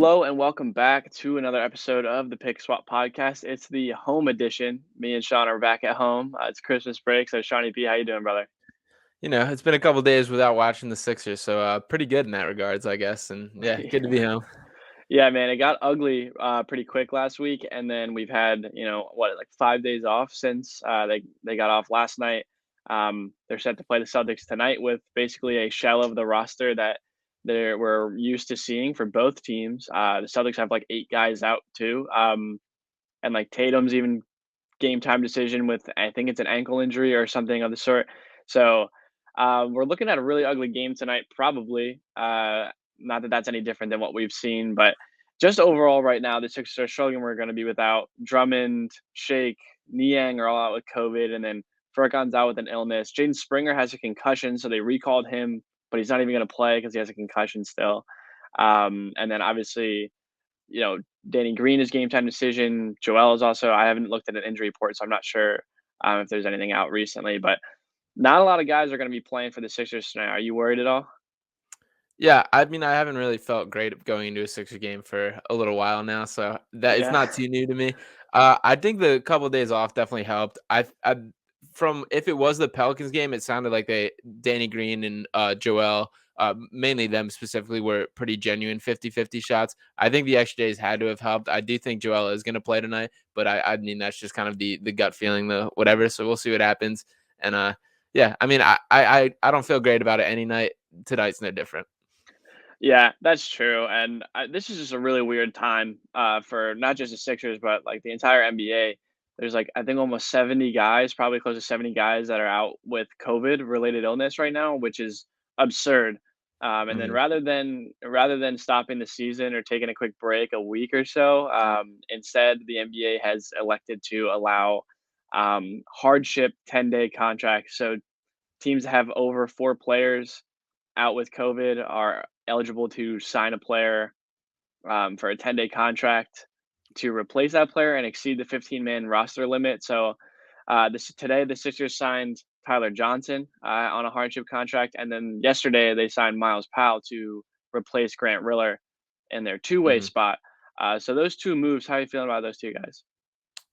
Hello and welcome back to another episode of the Pick Swap Podcast. It's the home edition. Me and Sean are back at home. It's Christmas break, so Shawnee B, how you doing, brother? It's been a couple days without watching the Sixers, so pretty good in that regards, I guess. And yeah, good to be home. Yeah, man, it got ugly pretty quick last week, and then we've had like 5 days off since they got off last night. They're set to play the Celtics tonight with basically a shell of the roster that we're used to seeing for both teams. The Celtics have like 8 guys out too, and like Tatum's even game time decision with I think it's an ankle injury or something of the sort. So we're looking at a really ugly game tonight, probably. Not that that's any different than what we've seen, but just overall right now, the Sixers are struggling. We're going to be without Drummond, Shake, Niang are all out with COVID, and then Furkan's out with an illness. Jaden Springer has a concussion, so they recalled him, but he's not even going to play because he has a concussion still. And then obviously Danny Green is game time decision. Joel is also. I haven't looked at an injury report, so I'm not sure if there's anything out recently. But not a lot of guys are going to be playing for the Sixers tonight. Are you worried at all? Yeah, I mean, I haven't really felt great going into a Sixer game for a little while now, so that it's Yeah. not too new to me. I think the couple of days off definitely helped. From if it was the Pelicans game, it sounded like Danny Green and Joel, mainly them specifically, were pretty genuine 50-50 shots. I think the extra days had to have helped. I do think Joel is going to play tonight, but I mean that's just kind of the gut feeling, the whatever. So we'll see what happens. And yeah, I mean, I don't feel great about it any night. Tonight's no different. Yeah, that's true. And this is just a really weird time for not just the Sixers, but like the entire NBA. There's like I think almost 70 guys, probably close to 70 guys that are out with COVID related illness right now, which is absurd. And then Mhm. rather than stopping the season or taking a quick break, a week or so, instead the NBA has elected to allow hardship 10-day contracts. So teams that have over 4 players out with COVID are eligible to sign a player for a 10-day contract to replace that player and exceed the 15-man roster limit. So today the Sixers signed Tyler Johnson on a hardship contract, and then yesterday they signed Miles Powell to replace Grant Riller in their two-way Mhm. spot. So those two moves, how are you feeling about those two guys?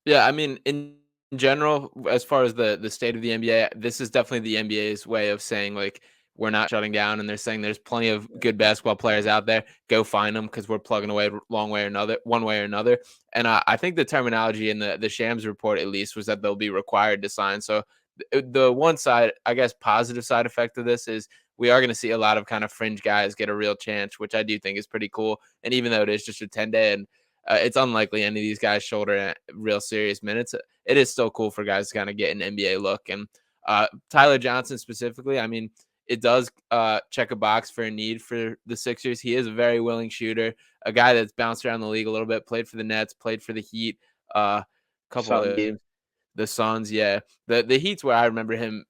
Yeah, I mean, in general, as far as the state of the NBA, this is definitely the NBA's way of saying like we're not shutting down, and they're saying there's plenty of good basketball players out there. Go find them because we're plugging away long way or another, one way or another. And I think the terminology in the Shams report at least was that they'll be required to sign. So the one side, I guess, positive side effect of this is we are going to see a lot of kind of fringe guys get a real chance, which I do think is pretty cool. And even though it is just a 10-day and it's unlikely any of these guys shoulder real serious minutes. It is still cool for guys to kind of get an NBA look. And Tyler Johnson specifically, I mean, it does check a box for a need for the Sixers. He is a very willing shooter, a guy that's bounced around the league a little bit, played for the Nets, played for the Heat, a couple other Suns. games. The Suns, yeah. The Heat's where I remember him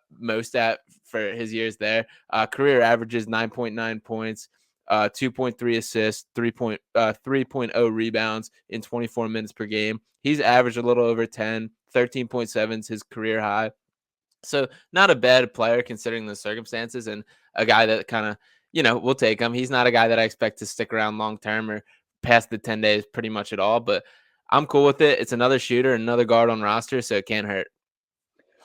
most at for his years there. Career averages 9.9 points, 2.3 assists, 3.0 rebounds in 24 minutes per game. He's averaged a little over 10, 13.7 is his career high. So not a bad player considering the circumstances, and a guy that kind of, we'll take him. He's not a guy that I expect to stick around long term or past the 10 days pretty much at all, but I'm cool with it. It's another shooter, another guard on roster, so it can't hurt.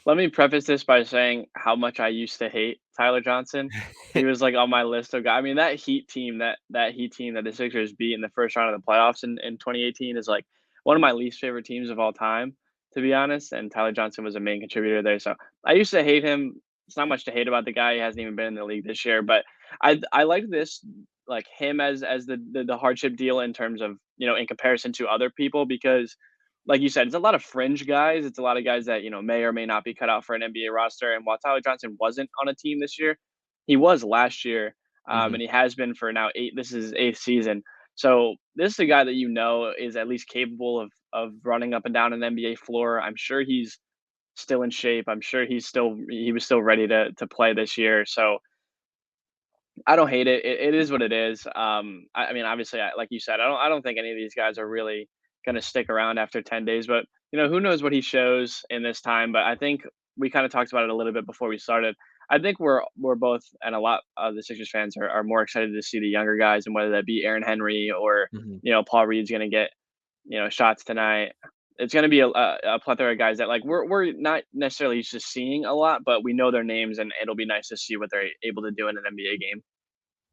Let me preface this by saying how much I used to hate Tyler Johnson. He was like on my list of guys. I mean, that Heat team that the Sixers beat in the first round of the playoffs in 2018 is like one of my least favorite teams of all time, to be honest. And Tyler Johnson was a main contributor there. So I used to hate him. It's not much to hate about the guy. He hasn't even been in the league this year. But I like this like him as the hardship deal in terms of in comparison to other people because like you said, it's a lot of fringe guys. It's a lot of guys that, may or may not be cut out for an NBA roster. And while Tyler Johnson wasn't on a team this year, he was last year. Mhm. And he has been for now this is his eighth season. So this is a guy that is at least capable of running up and down an NBA floor. I'm sure he's still in shape. I'm sure he was still ready to play this year. So I don't hate it. It is what it is. I mean, obviously, like you said, I don't think any of these guys are really going to stick around after 10 days. But who knows what he shows in this time? But I think we kind of talked about it a little bit before we started. I think we're both, and a lot of the Sixers fans are more excited to see the younger guys, and whether that be Aaron Henry or Mhm. Paul Reed's going to get shots tonight. It's going to be a plethora of guys that like we're not necessarily used to seeing a lot, but we know their names, and it'll be nice to see what they're able to do in an NBA game.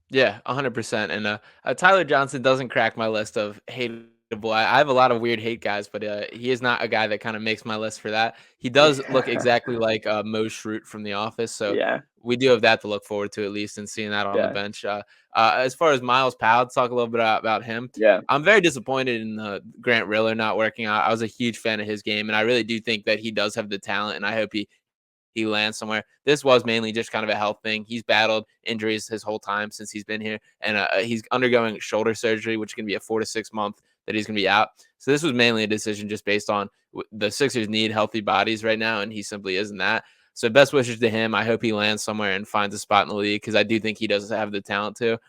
Yeah, 100%. And Tyler Johnson doesn't crack my list of hateable. I have a lot of weird hate guys, but he is not a guy that kind of makes my list for that. He does look exactly like Mo Schrute from The Office, so Yeah, we do have that to look forward to at least, and seeing that on the yeah, bench. As far as Miles Powell, to talk a little bit about him. yeah. I'm very disappointed in Grant Riller not working out. I was a huge fan of his game, and I really do think that he does have the talent, and I hope he lands somewhere. This was mainly just kind of a health thing. He's battled injuries his whole time since he's been here, and he's undergoing shoulder surgery, which can be a 4 to 6 month that he's going to be out. So this was mainly a decision just based on the Sixers need healthy bodies right now, and he simply isn't that. So best wishes to him. I hope he lands somewhere and finds a spot in the league because I do think he does have the talent to.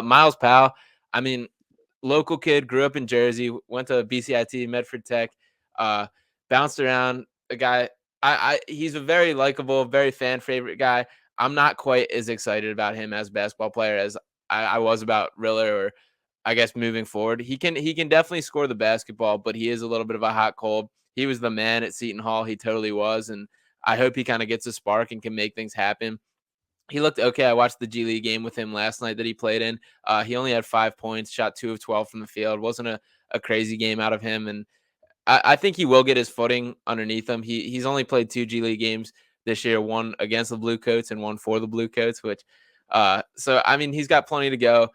Miles Powell, I mean, local kid, grew up in Jersey, went to BCIT, Medford Tech, uh, bounced around. A guy, he's a very likable, very fan favorite guy. I'm not quite as excited about him as a basketball player as I was about Riller, or I guess moving forward. He can definitely score the basketball, but he is a little bit of a hot cold. He was the man at Seton Hall. He totally was, and I hope he kind of gets a spark and can make things happen. He looked okay. I watched the G League game with him last night that he played in. He only had 5 points, shot 2 of 12 from the field. Wasn't a crazy game out of him, and I think he will get his footing underneath him. He's only played 2 G League games this year, one against the Blue Coats and one for the Blue Coats, which so I mean he's got plenty to go.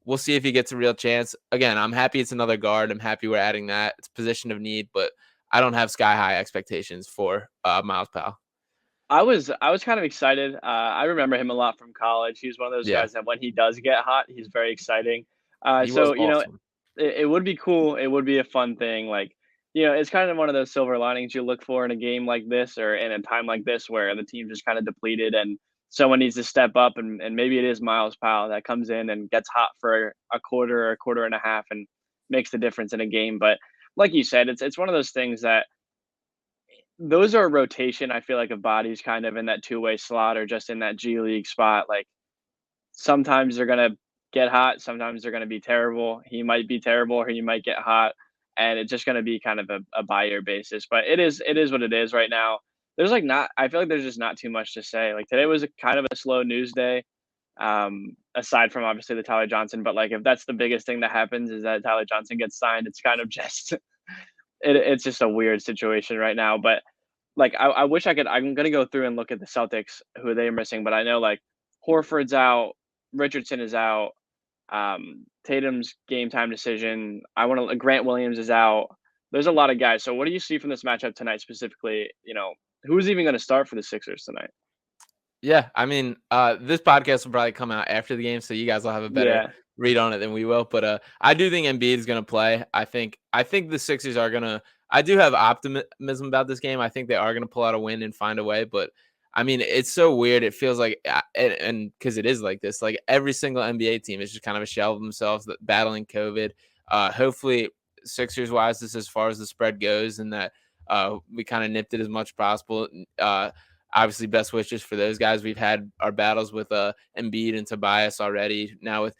We'll see if he gets a real chance. Again, I'm happy it's another guard. I'm happy we're adding that. It's position of need, but I don't have sky high expectations for Miles Powell. I was kind of excited. I remember him a lot from college. He was one of those Yeah, guys that when he does get hot, he's very exciting. he was So awesome. it would be cool. It would be a fun thing. Like it's kind of one of those silver linings you look for in a game like this or in a time like this where the team just kind of depleted and someone needs to step up and maybe it is Miles Powell that comes in and gets hot for a quarter or a quarter and a half and makes the difference in a game. But like you said, it's one of those things that those are a rotation, I feel like, of bodies kind of in that two-way slot or just in that G League spot. Like, sometimes they're gonna get hot, sometimes they're gonna be terrible. He might be terrible or he might get hot, and it's just gonna be kind of a buy-year basis. But it is what it is right now. There's, like, not I feel like there's just not too much to say. Like, today was a kind of a slow news day, aside from obviously the Tyler Johnson, but, like, if that's the biggest thing that happens is that Tyler Johnson gets signed, it's kind of just it's just a weird situation right now, but like, I wish I could I'm gonna go through and look at the Celtics, who they're missing, but I know, like, Horford's out, Richardson is out, Tatum's game time decision. I wanna Grant Williams is out. There's a lot of guys. So what do you see from this matchup tonight specifically? Who's even gonna start for the Sixers tonight? Yeah, I mean, this podcast will probably come out after the game, so you guys will have a better Yeah. read on it than we will. But I do think Embiid is going to play. I think the Sixers are going to. I do have optimism about this game. I think they are going to pull out a win and find a way. But I mean, it's so weird. It feels like, and because it is like this, like every single NBA team is just kind of a shell of themselves battling COVID. Hopefully, Sixers wise, this as far as the spread goes, and that we kind of nipped it as much as possible. Obviously, best wishes for those guys. We've had our battles with Embiid and Tobias already. Now with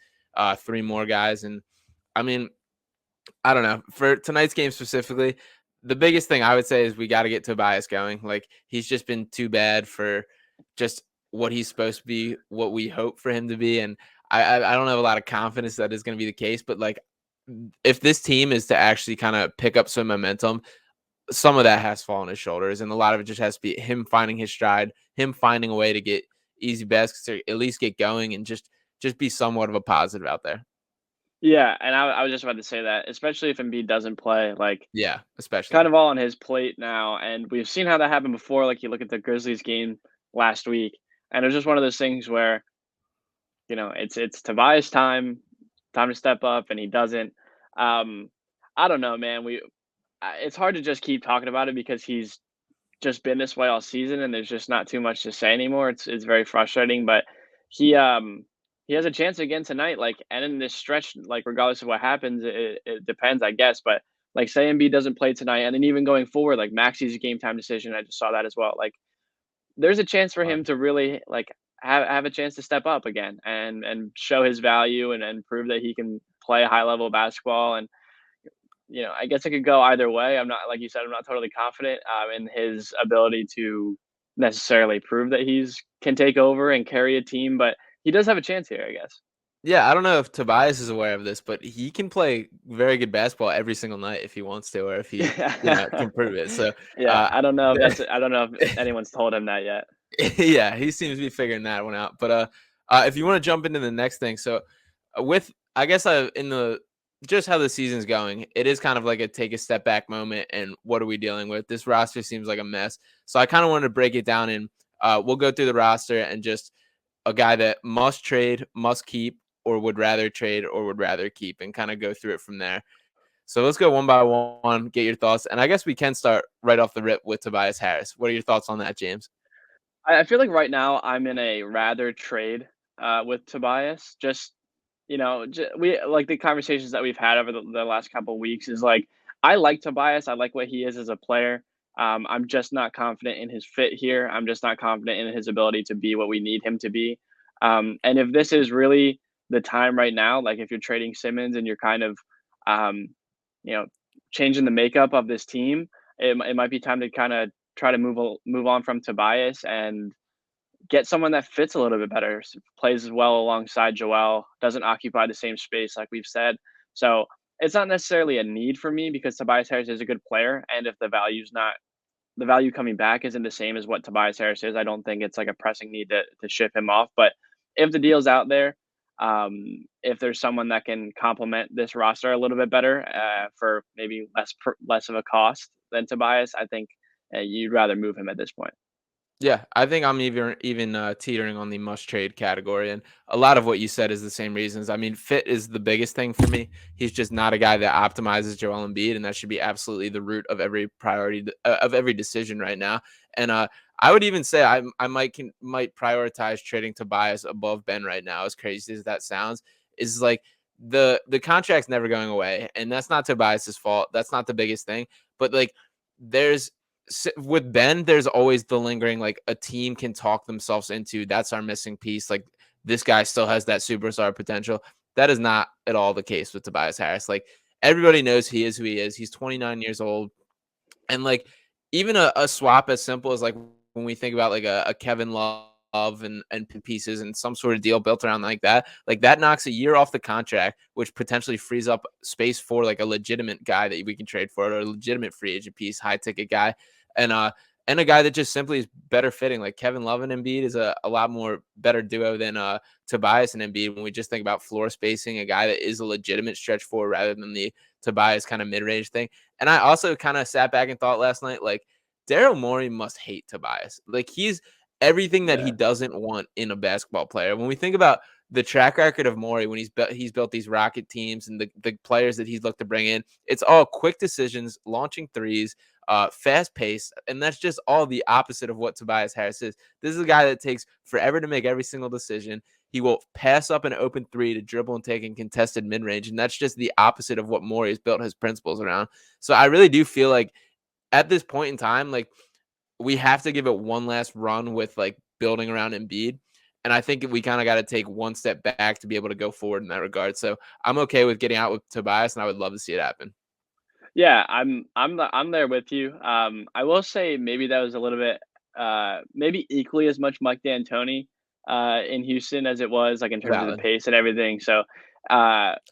3 more guys, and I mean, I don't know for tonight's game specifically. The biggest thing I would say is we got to get Tobias going. Like he's just been too bad for just what he's supposed to be, what we hope for him to be, and I don't have a lot of confidence that is going to be the case. But like, if this team is to actually kind of pick up some momentum, some of that has fallen on his shoulders, and a lot of it just has to be him finding his stride, him finding a way to get easy baskets or at least get going, and just be somewhat of a positive out there. Yeah, and I was just about to say that, especially if Embiid doesn't play, like, Yeah, especially. kind of all on his plate now, and we've seen how that happened before, like, you look at the Grizzlies game last week, and it was just one of those things where it's Tobias time to step up, and he doesn't. Um, I don't know, man. It's hard to just keep talking about it because he's just been this way all season, and there's just not too much to say anymore. It's very frustrating, but he um he has a chance again tonight. Like, and in this stretch, like regardless of what happens, it depends, I guess. But like, say Embiid doesn't play tonight, and then even going forward, like Maxi's game time decision, I just saw that as well. Like there's a chance for him Um, to really like have a chance to step up again and show his value and prove that he can play high level basketball. And I guess it could go either way. I'm not, like you said, I'm not totally confident in his ability to necessarily prove that he's can take over and carry a team, but he does have a chance here, I guess. yeah, I don't know if Tobias is aware of this, but he can play very good basketball every single night if he wants to, or if he, Yeah, can prove it. So, yeah. uh, I don't know if anyone's told him that yet. yeah, he seems to be figuring that one out. But if you want to jump into the next thing, so with I guess in the just how the season's going, it is kind of like a take a step back moment. And what are we dealing with? This roster seems like a mess. So I kind of wanted to break it down, and we'll go through the roster and just a guy that must trade, must keep, or would rather trade, or would rather keep, and kind of go through it from there. So let's go one by one, get your thoughts, and I guess we can start right off the rip with Tobias Harris. What are your thoughts on that, James? I feel like right now I'm in a rather trade with Tobias. Just we like the conversations that we've had over the last couple of weeks is like I like Tobias. I like what he is as a player. I'm just not confident in his fit here. I'm just not confident in his ability to be what we need him to be. And if this is really the time right now, like if you're trading Simmons and you're kind of, um, you know, changing the makeup of this team, it might be time to kind of try to move on from Tobias and get someone that fits a little bit better, plays well alongside Joel, doesn't occupy the same space like we've said. So it's not necessarily a need for me because Tobias Harris is a good player, and if the value coming back isn't the same as what Tobias Harris is, I don't think it's like a pressing need to ship him off. But if the deal's out there, if there's someone that can complement this roster a little bit better for maybe less of a cost than Tobias, I think you'd rather move him at this point. Yeah, I think I'm even teetering on the must trade category, and a lot of what you said is the same reasons. I mean, fit is the biggest thing for me. He's just not a guy that optimizes Joel Embiid, and that should be absolutely the root of every priority of every decision right now. And I would even say I might prioritize trading Tobias above Ben right now. As crazy as that sounds, is like the contract's never going away, and that's not Tobias's fault. That's not the biggest thing, but like there's with Ben, there's always the lingering like a team can talk themselves into that's our missing piece. Like this guy still has that superstar potential. That is not at all the case with Tobias Harris. Like everybody knows he is who he is. He's 29 years old. And like even a swap as simple as like when we think about like a Kevin Love and pieces and some sort of deal built around like that knocks a year off the contract, which potentially frees up space for like a legitimate guy that we can trade for, or a legitimate free agent piece, high ticket guy, and and a guy that just simply is better fitting. Like Kevin Love and Embiid is a lot more better duo than Tobias and Embiid when we just think about floor spacing, a guy that is a legitimate stretch four rather than the Tobias kind of mid range thing. And I also kind of sat back and thought last night, like, Daryl Morey must hate Tobias. Like, he's everything that he Yeah. doesn't want in a basketball player. When we think about the track record of Morey, when he's built these Rocket teams and the players that he's looked to bring in, it's all quick decisions, launching threes, fast pace, and that's just all the opposite of what Tobias Harris is. This is a guy that takes forever to make every single decision. He will pass up an open three to dribble and take in contested mid range. And that's just the opposite of what Morey has built his principles around. So I really do feel like at this point in time, like we have to give it one last run with like building around Embiid. And I think we kind of got to take one step back to be able to go forward in that regard. So I'm okay with getting out with Tobias, and I would love to see it happen. Yeah, I'm there with you. I will say maybe that was a little bit maybe equally as much Mike D'Antoni in Houston as it was like in terms of the Valid. pace and everything. So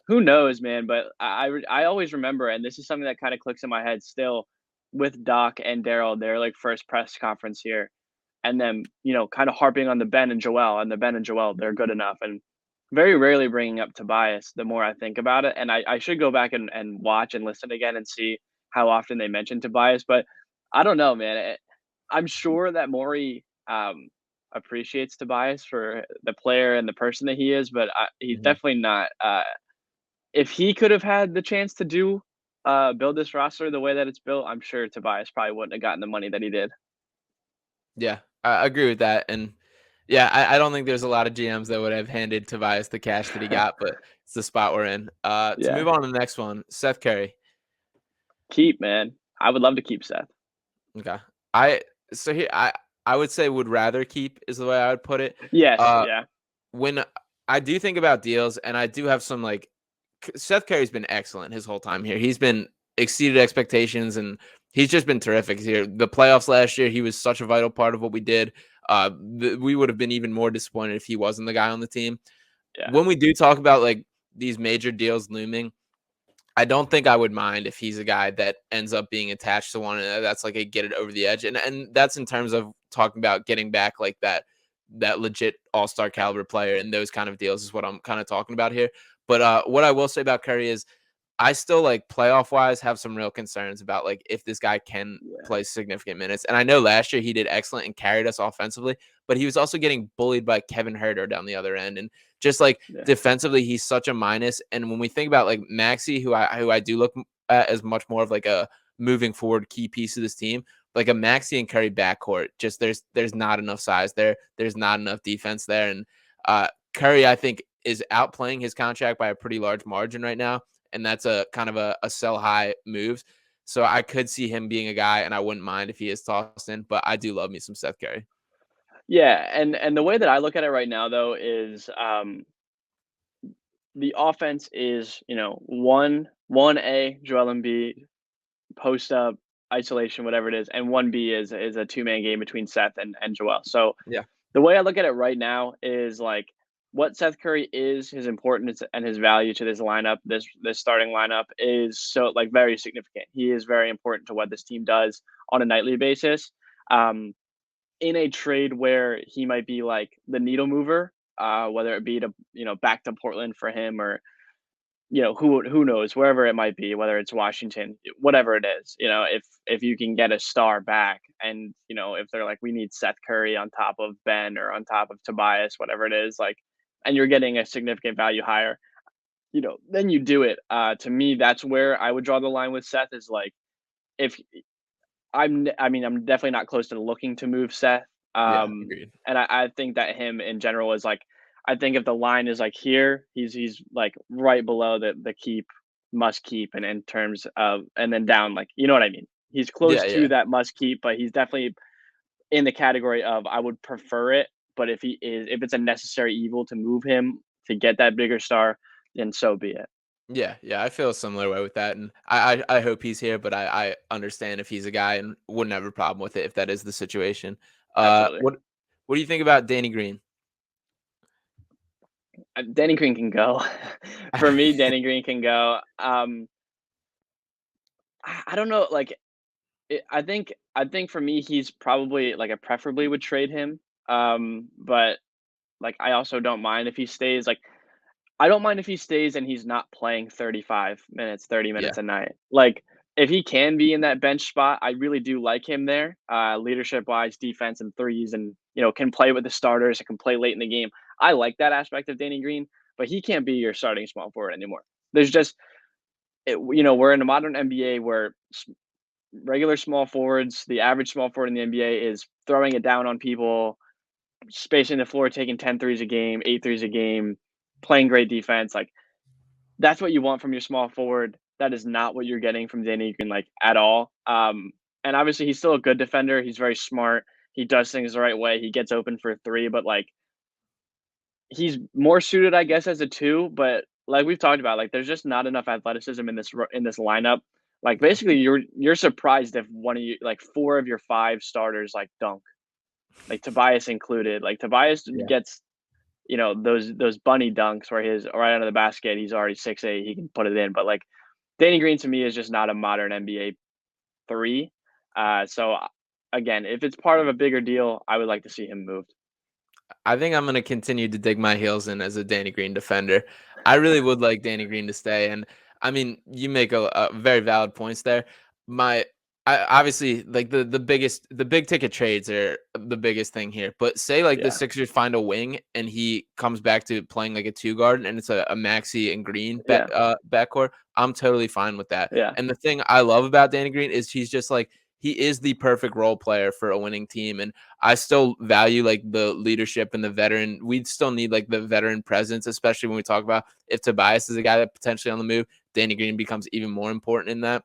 who knows, man? But I always remember, and this is something that kind of clicks in my head still with Doc and Daryl, their like first press conference here, and then kind of harping on the Ben and Joel and the Ben and Joel, they're good enough, and very rarely bringing up Tobias the more I think about it. And I should go back and watch and listen again and see how often they mention Tobias. But I don't know, man. I'm sure that Maury appreciates Tobias for the player and the person that he is, but he's Mhm. definitely not. If he could have had the chance to build this roster the way that it's built, I'm sure Tobias probably wouldn't have gotten the money that he did. Yeah, I agree with that. And yeah, I don't think there's a lot of GMs that would have handed Tobias the cash that he got, but it's the spot we're in. To Yeah, move on to the next one, Seth Curry. keep man. I would love to keep Seth. Okay. I so here I would say would rather keep is the way I would put it. Yes, Uh, yeah, when I do think about deals, and I do have some like Seth Curry's been excellent his whole time here. He's been exceeded expectations, and he's just been terrific here. The playoffs last year, he was such a vital part of what we did. We would have been even more disappointed if he wasn't the guy on the team. yeah, When we do talk about like these major deals looming, I don't think I would mind if he's a guy that ends up being attached to one that's like a get it over the edge. And that's in terms of talking about getting back like that legit all-star caliber player, and those kind of deals is what I'm kind of talking about here. But what I will say about Curry is I still like playoff wise have some real concerns about like if this guy can yeah, play significant minutes. And I know last year he did excellent and carried us offensively, but he was also getting bullied by Kevin Herter down the other end. And just like yeah, defensively, he's such a minus. And when we think about like Maxi, who I do look at as much more of like a moving forward key piece of this team, like a Maxi and Curry backcourt, just there's not enough size there. There's not enough defense there. And Curry, I think, is outplaying his contract by a pretty large margin right now, and that's a kind of a sell high moves. So I could see him being a guy, and I wouldn't mind if he is tossed in, but I do love me some Seth Curry. yeah. And the way that I look at it right now, though, is the offense is one A Joel Embiid post up isolation whatever it is, and one B is a two-man game between Seth and Joel. So Yeah. the way I look at it right now is like what Seth Curry is, his importance and his value to this lineup, this starting lineup is so like very significant. He is very important to what this team does on a nightly basis. Um, in a trade where he might be like the needle mover, whether it be to back to Portland for him or who knows wherever it might be, whether it's Washington, whatever it is, if you can get a star back and if they're like we need Seth Curry on top of Ben or on top of Tobias, whatever it is, like, and you're getting a significant value higher, then you do it. To me, that's where I would draw the line with Seth is like if I mean, I'm definitely not close to looking to move Seth. Yeah, agreed. And I think that him in general is like, I think if the line is like here, he's like right below the keep, must keep, and in terms of, and then down, like, you know what I mean? He's close Yeah, to yeah. that must keep, but he's definitely in the category of I would prefer it. But if it's a necessary evil to move him to get that bigger star, then so be it. Yeah, yeah, I feel a similar way with that, and I hope he's here, but I understand if he's a guy and wouldn't have a problem with it if that is the situation. Absolutely. What do you think about Danny Green? Danny Green can go. For me, Danny Green can go. I don't know, like, I think for me, he's probably like I preferably would trade him. But like I also don't mind if he stays. Like I don't mind if he stays and he's not playing 35 minutes, 30 Yeah, minutes a night. Like if he can be in that bench spot, I really do like him there. Leadership wise, defense and threes, and can play with the starters and can play late in the game. I like that aspect of Danny Green, but he can't be your starting small forward anymore. There's just we're in a modern NBA where regular small forwards, the average small forward in the NBA is throwing it down on people, spacing the floor, taking 10 threes a game, 8 threes a game, playing great defense. Like that's what you want from your small forward. That is not what you're getting from Danny Green, like at all. And obviously he's still a good defender. He's very smart. He does things the right way. He gets open for a three, but like he's more suited, I guess, as a two. But like we've talked about, like there's just not enough athleticism in this lineup. Like yeah, basically, you're surprised if one of you, like four of your five starters, like dunk, like Tobias included. Like Tobias yeah. gets those bunny dunks where he's right under the basket. He's already 6'8". He can put it in. But like Danny Green to me is just not a modern NBA three. So again, if it's part of a bigger deal, I would like to see him moved. I think I'm gonna continue to dig my heels in as a Danny Green defender. I really would like Danny Green to stay, and I mean, you make a very valid points there. My, obviously like the big ticket trades are the biggest thing here. But say like the Yeah, Sixers find a wing and he comes back to playing like a two guard and it's a Maxi and Green yeah, backcourt. I'm totally fine with that. yeah, And the thing I love about Danny Green is he's just like he is the perfect role player for a winning team, and I still value like the leadership and the veteran. We'd still need like the veteran presence, especially when we talk about if Tobias is a guy that potentially on the move, Danny Green becomes even more important in that.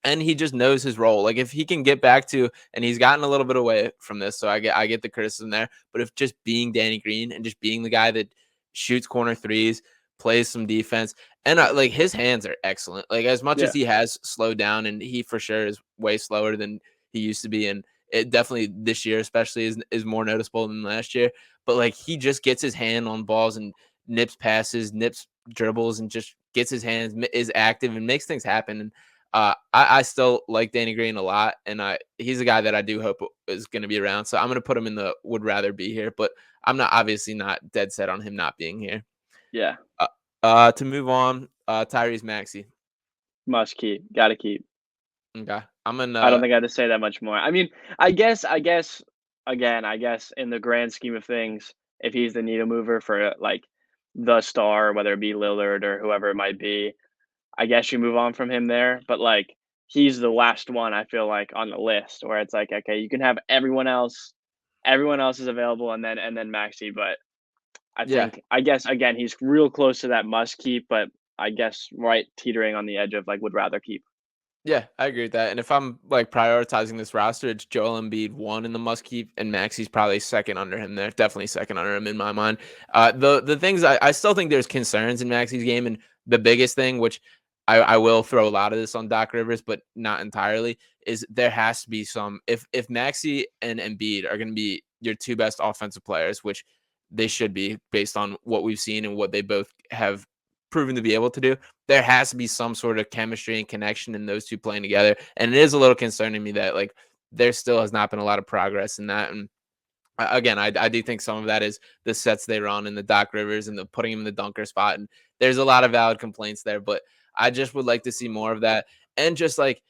and he just knows his role. Like if he can get back to, and he's gotten a little bit away from this, so I get the criticism there. But if just being Danny Green and just being the guy that shoots corner threes, plays some defense, and like his hands are excellent. Like as much as Yeah, he has slowed down, and he for sure is way slower than he used to be, and it definitely this year especially is more noticeable than last year. But like he just gets his hand on balls and nips passes, nips dribbles, and just gets his hands, is active and makes things happen. And I still like Danny Green a lot, and he's a guy that I do hope is going to be around. So I'm going to put him in the would rather be here, but I'm not obviously not dead set on him not being here. yeah, To move on, Tyrese Maxey. must keep, gotta keep. Okay, I'm I don't gonna think I have to say that much more. I mean, again, I guess in the grand scheme of things, if he's the needle mover for like the star, whether it be Lillard or whoever it might be, I guess you move on from him there. But like, he's the last one I feel like on the list where it's like, okay, you can have everyone else is available, and then Maxi. But I yeah. think, I guess again, he's real close to that must keep, but I guess right teetering on the edge of like would rather keep. Yeah, I agree with that. And if I'm like prioritizing this roster, it's Joel Embiid one in the must keep, and Maxi's probably second under him there. Definitely second under him in my mind. The things I still think there's concerns in Maxi's game, and the biggest thing, which I will throw a lot of this on Doc Rivers, but not entirely, is there has to be some if Maxi and Embiid are going to be your two best offensive players, which they should be based on what we've seen and what they both have proven to be able to do, there has to be some sort of chemistry and connection in those two playing together. And it is a little concerning me that like there still has not been a lot of progress in that. And again, I do think some of that is the sets they run and the Doc Rivers and the putting him in the dunker spot. And there's a lot of valid complaints there, but I just would like to see more of that. And just like,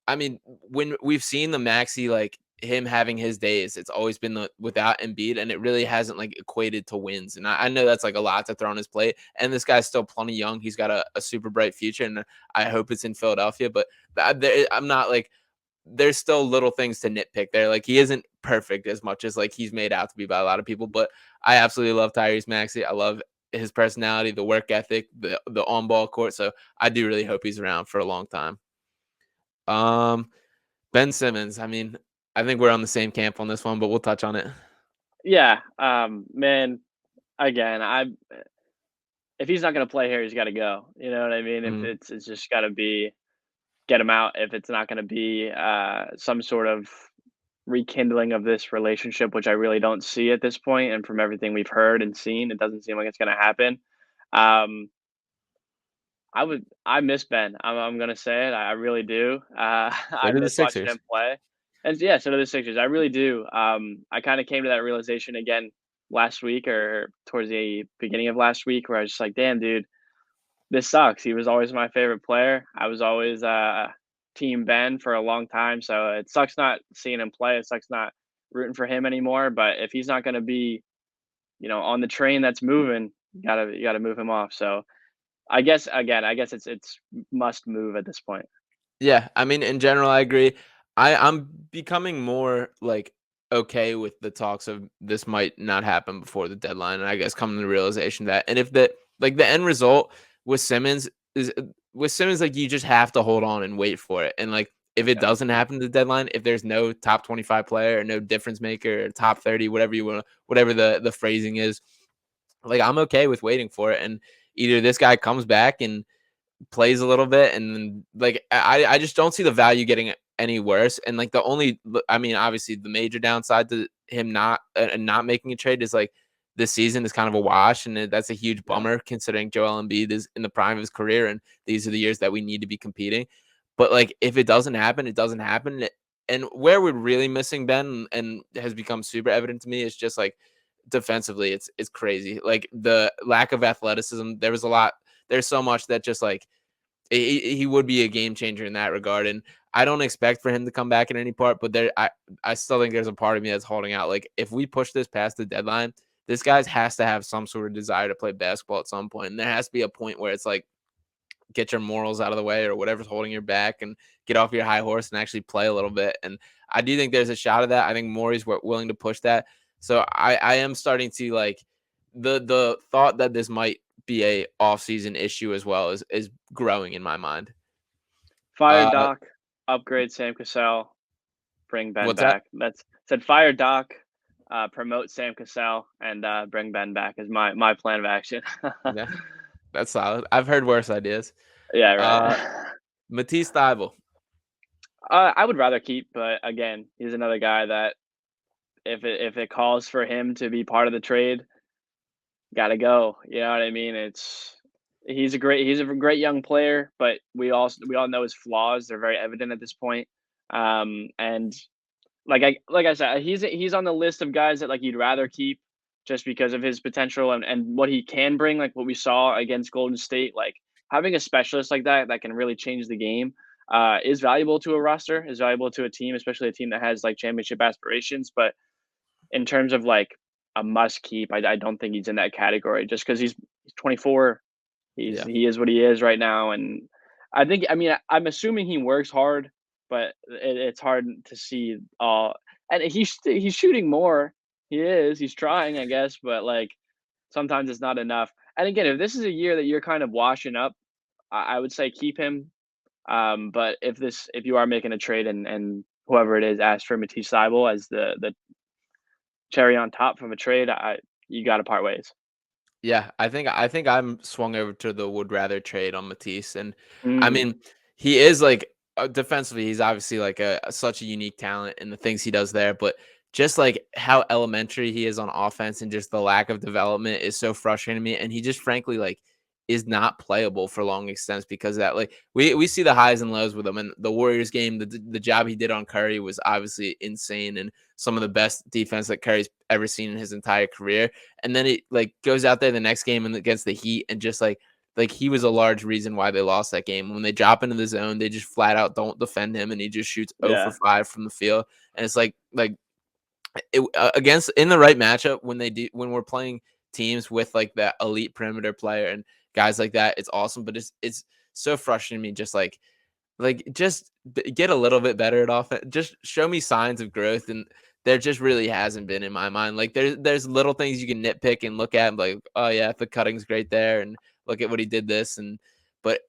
I mean, when we've seen the Maxi, like him having his days, it's always been without Embiid, and it really hasn't like equated to wins. And I know that's like a lot to throw on his plate. And this guy's still plenty young. He's got a super bright future, and I hope it's in Philadelphia. But I'm not like there's still little things to nitpick there. Like he isn't perfect as much as like he's made out to be by a lot of people. But I absolutely love Tyrese Maxey. I love his personality, the work ethic, the on ball court. So I do really hope he's around for a long time. Um, Ben Simmons. I mean, I think we're on the same camp on this one, but we'll touch on it. Yeah, man. Again, I if he's not gonna play here, he's got to go. You know what I mean? If Mm, it's just got to be get him out. If it's not gonna be some sort of rekindling of this relationship, which I really don't see at this point, and from everything we've heard and seen, it doesn't seem like it's gonna happen. Um, I miss Ben. I'm gonna say it. I really do. so I do the miss watching Sixers. him play, and yeah, so do the Sixers. I really do. I kind of came to that realization again last week or towards the beginning of last week, where I was just like, "Damn, dude, this sucks." He was always my favorite player. I was always Team Ben for a long time, so it sucks not seeing him play. It sucks not rooting for him anymore. But if he's not going to be, on the train that's moving, you gotta move him off. So I guess again, I guess it's must move at this point. Yeah, I mean, in general, I agree. I'm becoming more like okay with the talks of this might not happen before the deadline, and I guess coming to the realization that, and if the like the end result with Simmons is with Simmons, like you just have to hold on and wait for it, and like if it Yeah, doesn't happen to the deadline, if there's no top 25 player or no difference maker or top 30, whatever you want, whatever the phrasing is, like I'm okay with waiting for it, and either this guy comes back and plays a little bit, and then like I just don't see the value getting any worse. And like the only, I mean, obviously the major downside to him not making a trade is like this season is kind of a wash, and that's a huge yeah, bummer considering Joel Embiid is in the prime of his career, and these are the years that we need to be competing. But like if it doesn't happen, it doesn't happen. And where we're really missing Ben and has become super evident to me is just like defensively, it's crazy. Like the lack of athleticism. There was a lot. There's so much that just like he would be a game changer in that regard. And I don't expect for him to come back in any part, but I still think there's a part of me that's holding out. Like if we push this past the deadline, this guy has to have some sort of desire to play basketball at some point. And there has to be a point where it's like, get your morals out of the way or whatever's holding your back and get off your high horse and actually play a little bit. And I do think there's a shot of that. I think Morey's willing to push that. So I am starting to like the thought that this might be a off-season issue as well is growing in my mind. fire Uh, Doc. upgrade Sam Cassell, bring Ben What's that? back. That's said fire Doc, promote Sam Cassell, and bring Ben back is my plan of action. Yeah, that's solid. I've heard worse ideas. Yeah, right. Uh, Matisse Thybulle. I would rather keep, but again, he's another guy that if it calls for him to be part of the trade, gotta go. You know what I mean? He's a great young player, but we all know his flaws. They're very evident at this point. And like I said, he's on the list of guys that like you'd rather keep just because of his potential and what he can bring, like what we saw against Golden State. Like having a specialist like that can really change the game is valuable to a roster, is valuable to a team, especially a team that has like championship aspirations. But in terms of like a must keep, I don't think he's in that category just because he's 24. Yeah. He is what he is right now, and I'm assuming he works hard, but it's hard to see all. And he's shooting more. He's trying, I guess, but like sometimes it's not enough. And again, if this is a year that you're kind of washing up, I would say keep him. But if you are making a trade and whoever it is asks for Matisse Thybulle as the cherry on top from a trade, you got to part ways. Yeah, I think I'm swung over to the would rather trade on Matisse, and I Mm, mean, he is like defensively, he's obviously like such a unique talent in the things he does there, but just like how elementary he is on offense and just the lack of development is so frustrating to me. And he just frankly like is not playable for long extents because of that. Like we see the highs and lows with him, and the Warriors game, the job he did on Curry was obviously insane and some of the best defense that Curry's ever seen in his entire career. And then it like goes out there the next game and against the Heat and just like he was a large reason why they lost that game. When they drop into the zone, they just flat out don't defend him and he just shoots 0 for yeah. 5 from the field. And it's like against in the right matchup when we're playing teams with like that elite perimeter player and guys like that, it's awesome. But it's so frustrating to me just just get a little bit better at offense. Just show me signs of growth, and there just really hasn't been in my mind. Like there's little things you can nitpick and look at, and like, oh yeah, the cutting's great there, and look at what he did this, and but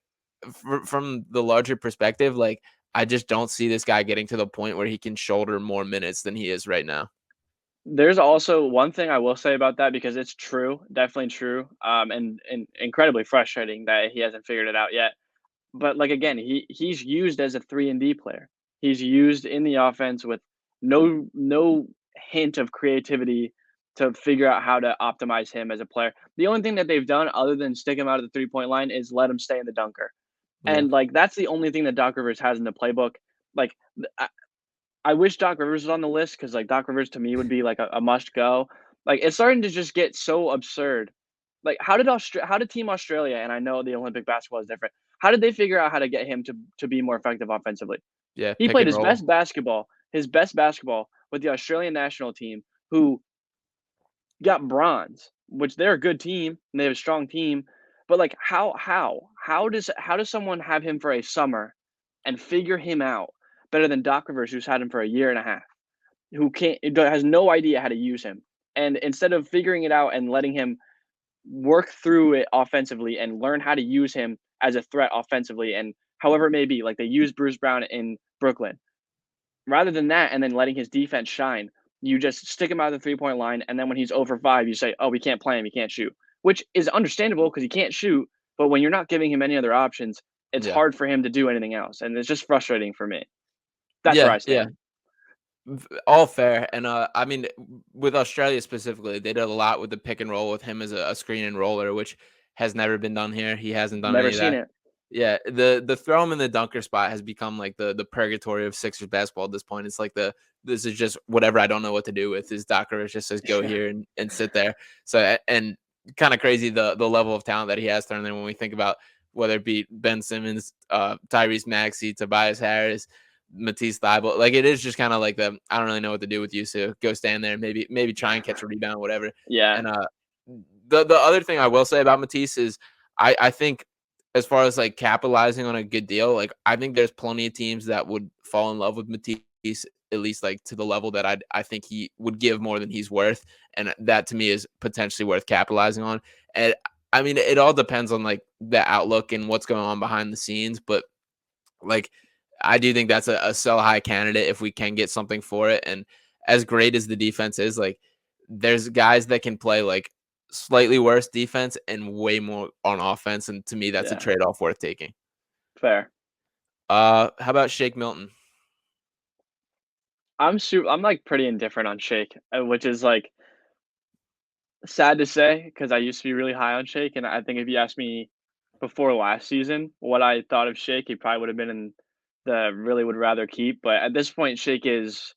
from the larger perspective, like I just don't see this guy getting to the point where he can shoulder more minutes than he is right now. There's also one thing I will say about that because it's true, definitely true, and incredibly frustrating that he hasn't figured it out yet. But like again, he's used as a 3 and D player. He's used in the offense with no hint of creativity to figure out how to optimize him as a player. The only thing that they've done other than stick him out of the 3-point line is let him stay in the dunker. Yeah, And like that's the only thing that Doc Rivers has in the playbook. Like I wish Doc Rivers was on the list because like Doc Rivers to me would be like a must go. Like it's starting to just get so absurd. Like how did Team Australia, and I know the Olympic basketball is different. How did they figure out how to get him to be more effective offensively? yeah, He pick played and roll. his best basketball with the Australian national team, who got bronze, which they're a good team and they have a strong team. But like how does someone have him for a summer and figure him out better than Doc Rivers, who's had him for a year and a half, who can't has no idea how to use him, and instead of figuring it out and letting him work through it offensively and learn how to use him as a threat offensively, and however it may be, like they use Bruce Brown in Brooklyn, rather than that, and then letting his defense shine, you just stick him out of the 3-point line, and then when he's over 5, you say, "Oh, we can't play him. He can't shoot," which is understandable because he can't shoot. But when you're not giving him any other options, it's Yeah, hard for him to do anything else, and it's just frustrating for me. That's where yeah, I yeah. stand. All fair, and I mean, with Australia specifically, they did a lot with the pick and roll with him as a screen and roller, which has never been done here. He hasn't done Never any of seen that. it. Yeah, the throw him in the dunker spot has become like the purgatory of Sixers basketball at this point. It's like this is just whatever I don't know what to do with. His Docker just says go Yeah. here and sit there. So and kind of crazy the level of talent that he has turned in when we think about whether it be Ben Simmons, Tyrese Maxey, Tobias Harris, Matisse Thybulle. Like it is just kind of like I don't really know what to do with you. So go stand there, maybe try and catch a rebound, whatever. Yeah. And the other thing I will say about Matisse is I think as far as like capitalizing on a good deal, like I think there's plenty of teams that would fall in love with Matisse at least like to the level that I think he would give more than he's worth, and that to me is potentially worth capitalizing on. And I mean, it all depends on like the outlook and what's going on behind the scenes, but like I do think that's a sell high candidate if we can get something for it. And as great as the defense is, like there's guys that can play like slightly worse defense and way more on offense. And to me, that's a Yeah, trade off worth taking. fair. How about Shake Milton? I'm like pretty indifferent on Shake, which is like sad to say because I used to be really high on Shake, and I think if you asked me before last season what I thought of Shake, he probably would have been in the really would rather keep. But at this point, Shake is.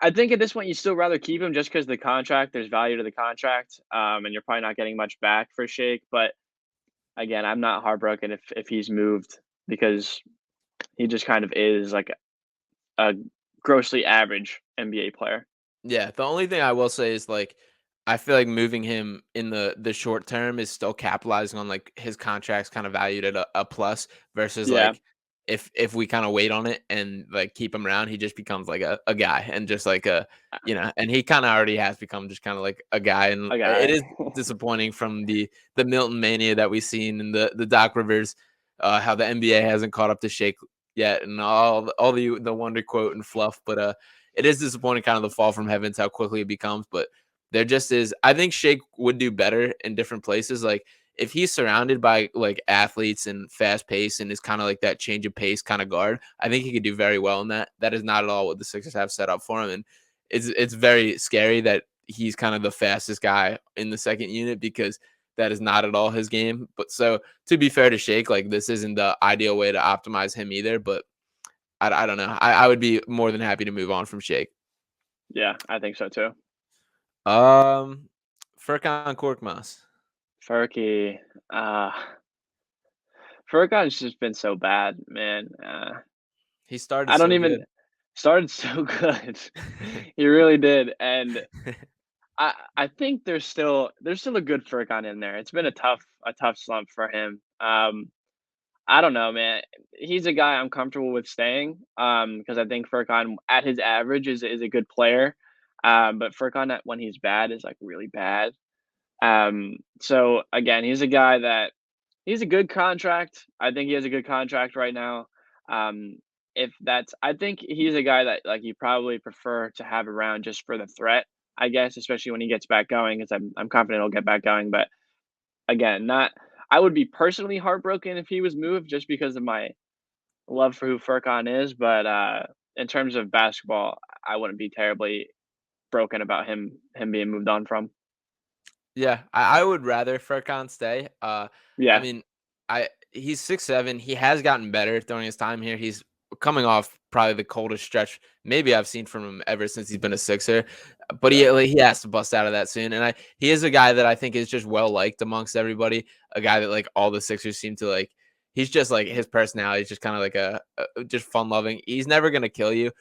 I think at this point you still rather keep him just because the contract. There's value to the contract, and you're probably not getting much back for Shake. But again, I'm not heartbroken if he's moved because he just kind of is like a grossly average NBA player. Yeah, the only thing I will say is like I feel like moving him in the short term is still capitalizing on like his contract's kind of valued at a plus versus Yeah, like if we kind of wait on it and like keep him around, he just becomes like a guy and just like a and he kind of already has become just kind of like a guy, and a it guy. is disappointing from the Milton mania that we've seen in the Doc Rivers, how the NBA hasn't caught up to Shake yet, and all the wonder quote and fluff, but it is disappointing kind of the fall from heavens how quickly it becomes, but there just is. I think Shake would do better in different places. Like if he's surrounded by like athletes and fast pace and is kind of like that change of pace kind of guard, I think he could do very well in that. That is not at all what the Sixers have set up for him. And it's very scary that he's kind of the fastest guy in the second unit because that is not at all his game. But so to be fair to Shake, like this isn't the ideal way to optimize him either. But I don't know. I would be more than happy to move on from Shake. Yeah, I think so too. Um, Furkan Korkmaz. Furky, uh, Furkan's just been so bad, man. He started I don't so even good. started so good. He really did, and I think there's still a good Furkan in there. It's been a tough slump for him. I don't know, man. He's a guy I'm comfortable with staying, because I think Furkan at his average is a good player, but Furkan at when he's bad is, like, really bad. So again, he's a guy that he's a good contract. I think he has a good contract right now. Um, if that's I think he's a guy that, like, you probably prefer to have around just for the threat, I guess, especially when he gets back going, because I'm confident he'll get back going, but again, not I would be personally heartbroken if he was moved just because of my love for who Furkan is, but, in terms of basketball, I wouldn't be terribly broken about him being moved on from. Yeah, I would rather Furkan stay. I Yeah, mean, I he's 6'7". He has gotten better during his time here. He's coming off probably the coldest stretch maybe I've seen from him ever since he's been a Sixer. But yeah, he has to bust out of that soon. And he is a guy that I think is just well liked amongst everybody. A guy that like all the Sixers seem to like. He's just like his personality is just kind of like a just fun loving. He's never gonna kill you.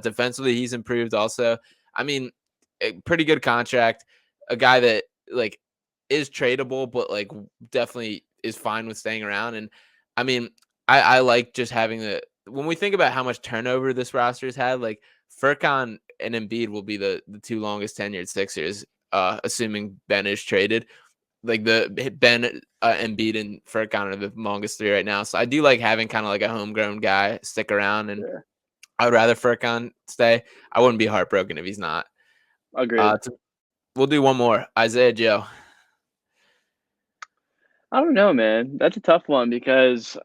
Defensively, he's improved also. I mean, a pretty good contract. A guy that like is tradable, but like definitely is fine with staying around. And I mean, I like just having the when we think about how much turnover this roster has had, like Furkan and Embiid will be the two longest tenured Sixers, assuming Ben is traded. Like the Ben, Embiid, and Furkan are the longest three right now. So I do like having kind of like a homegrown guy stick around, and yeah. I would rather Furkan stay. I wouldn't be heartbroken if he's not. Agreed. We'll do one more. Isaiah Joe. I don't know, man. That's a tough one because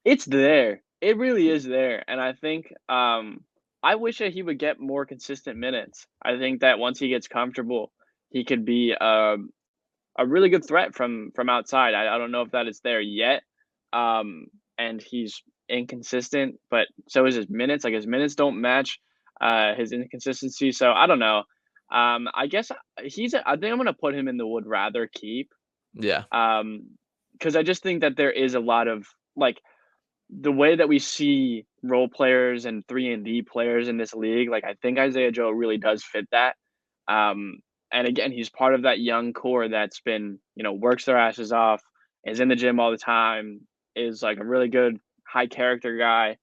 it's there. It really is there, and I think, I wish that he would get more consistent minutes. I think that once he gets comfortable, he could be, a really good threat from outside. I don't know if that is there yet, and he's inconsistent, but so is his minutes. Like, his minutes don't match, his inconsistency, so I don't know. I guess I think I'm gonna put him in the would rather keep. Yeah. Because I just think that there is a lot of like the way that we see role players and 3 and D players in this league, like I think Isaiah Joe really does fit that. Um, and again, he's part of that young core that's been, works their asses off, is in the gym all the time, is like a really good high character guy.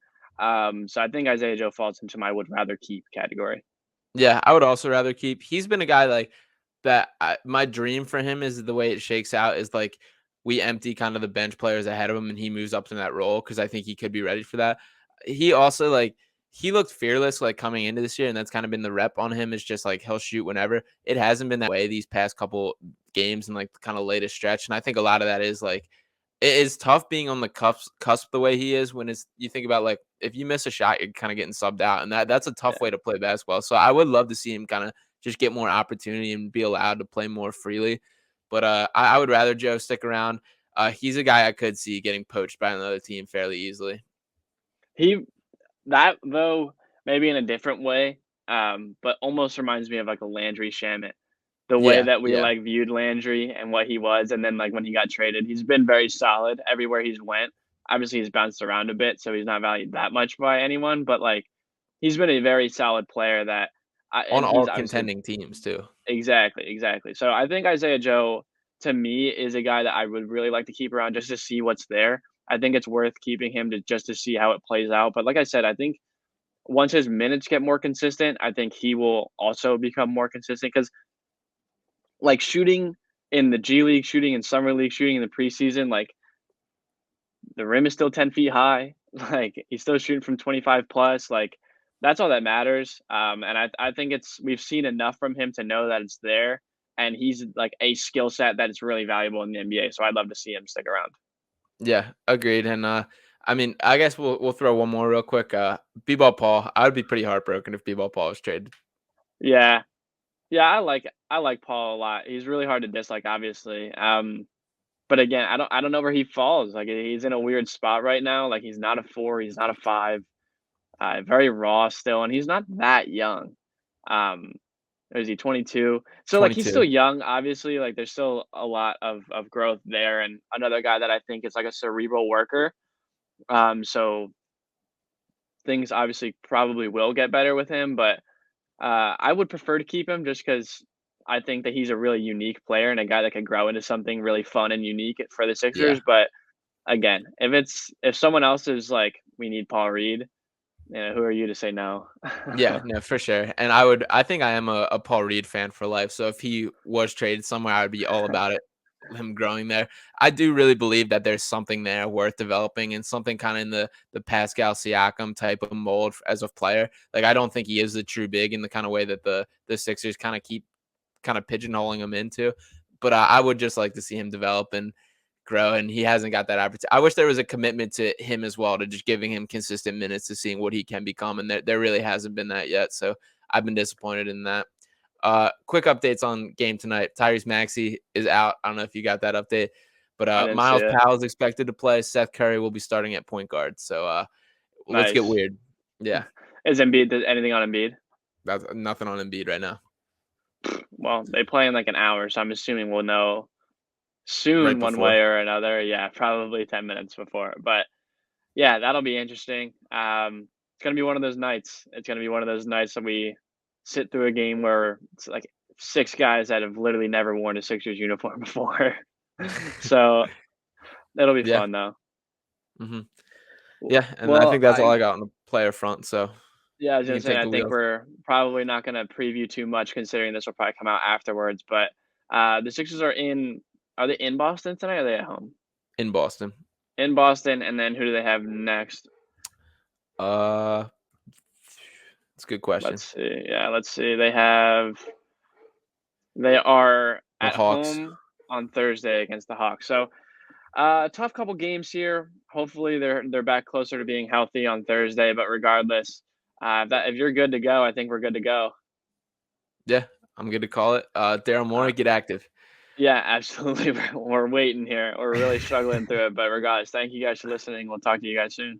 So I think Isaiah Joe falls into my would rather keep category. Yeah, I would also rather keep. He's been a guy like that. My dream for him is the way it shakes out is like we empty kind of the bench players ahead of him and he moves up to that role because I think he could be ready for that. He also like he looked fearless like coming into this year, and that's kind of been the rep on him. Is just like he'll shoot whenever. It hasn't been that way these past couple games and like the kind of latest stretch, and I think a lot of that is like it is tough being on the cusp the way he is when it's you think about like if you miss a shot, you're kind of getting subbed out, and that's a tough way to play basketball. So I would love to see him kind of just get more opportunity and be allowed to play more freely. But I would rather Joe stick around. He's a guy I could see getting poached by another team fairly easily. He that though maybe in a different way, but almost reminds me of like a Landry Shamet. The way Yeah, that we yeah, like viewed Landry and what he was, and then like when he got traded, he's been very solid everywhere he's went. Obviously, he's bounced around a bit, so he's not valued that much by anyone. But like, he's been a very solid player that, on and all he's obviously contending teams too. exactly. So I think Isaiah Joe to me is a guy that I would really like to keep around just to see what's there. I think it's worth keeping him to just to see how it plays out. But like I said, I think once his minutes get more consistent, I think he will also become more consistent because like shooting in the G League, shooting in summer league, shooting in the preseason, like the rim is still 10 feet high. Like he's still shooting from 25 plus. Like that's all that matters. And I think we've seen enough from him to know that it's there. And he's like a skill set that is really valuable in the NBA. So I'd love to see him stick around. Yeah, agreed. And I mean, I guess we'll throw one more real quick. B-ball Paul. I would be pretty heartbroken if B-ball Paul was traded. Yeah. Yeah, I like Paul a lot. He's really hard to dislike, obviously. But again, I don't know where he falls. Like he's in a weird spot right now. Like he's not a 4, he's not a 5. Very raw still, and he's not that young. Um, or is he 22? So like he's still 22. young, obviously. Like there's still a lot of growth there. And another guy that I think is like a cerebral worker. So things obviously probably will get better with him, but I would prefer to keep him just because I think that he's a really unique player and a guy that could grow into something really fun and unique for the Yeah. Sixers. But again, if someone else is like, we need Paul Reed, who are you to say no? Yeah, no, for sure. And I think I am a Paul Reed fan for life. So if he was traded somewhere, I would be all about it. Him growing there. I do really believe that there's something there worth developing and something kind of in the Pascal Siakam type of mold as a player. Like I don't think he is the true big in the kind of way that the Sixers kind of keep kind of pigeonholing him into. But I would just like to see him develop and grow, and he hasn't got that opportunity. I wish there was a commitment to him as well, to just giving him consistent minutes to seeing what he can become, and there really hasn't been that yet. So I've been disappointed in that. Quick updates on game tonight. Tyrese Maxey is out. I don't know if you got that update, but I didn't see Miles it. Powell is expected to play. Seth Curry will be starting at point guard. So let's get Nice. weird. Yeah, Is Embiid anything on Embiid? that's nothing on Embiid right now. Well, they play in like an hour, so I'm assuming we'll know Right soon one way before. or another. Yeah, probably 10 minutes before. But yeah, that'll be interesting. It's gonna be one of those nights. It's gonna be one of those nights that we sit through a game where it's like 6 guys that have literally never worn a Sixers uniform before. So it'll be Yeah. fun though. hmm Yeah, and I Well, think that's all I got on the player front. So yeah, I was you gonna can say take I the think wheels we're probably not gonna preview too much considering this will probably come out afterwards. But the Sixers are they in Boston tonight or are they at home? in Boston. In Boston, and then who do they have next? Uh, it's a good question. Let's see. Yeah, let's see. They are The at Hawks. home on Thursday against the Hawks. So, tough couple games here. Hopefully, they're back closer to being healthy on Thursday. But regardless, that if you're good to go, I think we're good to go. Yeah, I'm good to call it. Daryl Uh, Morey, get active. yeah, absolutely. We're waiting here. We're really struggling through it. But regardless, thank you guys for listening. We'll talk to you guys soon.